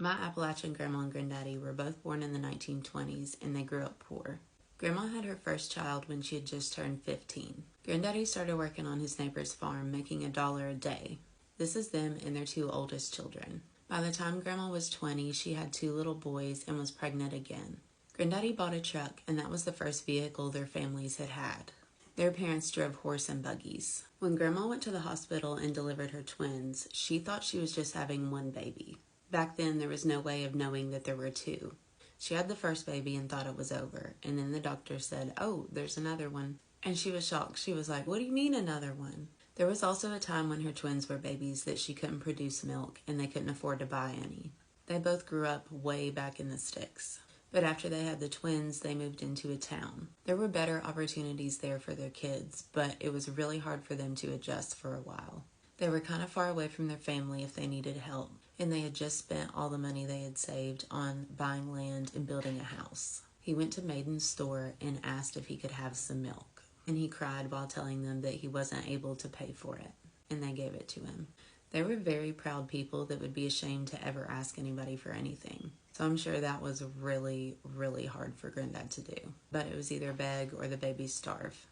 My Appalachian grandma and granddaddy were both born in the 1920s and they grew up poor. Grandma had her first child when she had just turned 15. Granddaddy started working on his neighbor's farm, making $1 a day. This is them and their two oldest children. By the time Grandma was 20, she had 2 little boys and was pregnant again. Granddaddy bought a truck, and that was the first vehicle their families had had. Their parents drove horse and buggies. When Grandma went to the hospital and delivered her twins, she thought she was just having one baby. Back then, there was no way of knowing that there were 2. She had the first baby and thought it was over, and then the doctor said, "Oh, there's another one." And she was shocked. She was like, "What do you mean another one?" There was also a time when her twins were babies that she couldn't produce milk and they couldn't afford to buy any. They both grew up way back in the sticks. But after they had the twins, they moved into a town. There were better opportunities there for their kids, but it was really hard for them to adjust for a while. They were kind of far away from their family if they needed help, and they had just spent all the money they had saved on buying land and building a house. He went to Maiden's store and asked if he could have some milk, and he cried while telling them that he wasn't able to pay for it, and they gave it to him. They were very proud people that would be ashamed to ever ask anybody for anything. So I'm sure that was really, really hard for Granddad to do. But it was either beg or the baby starve.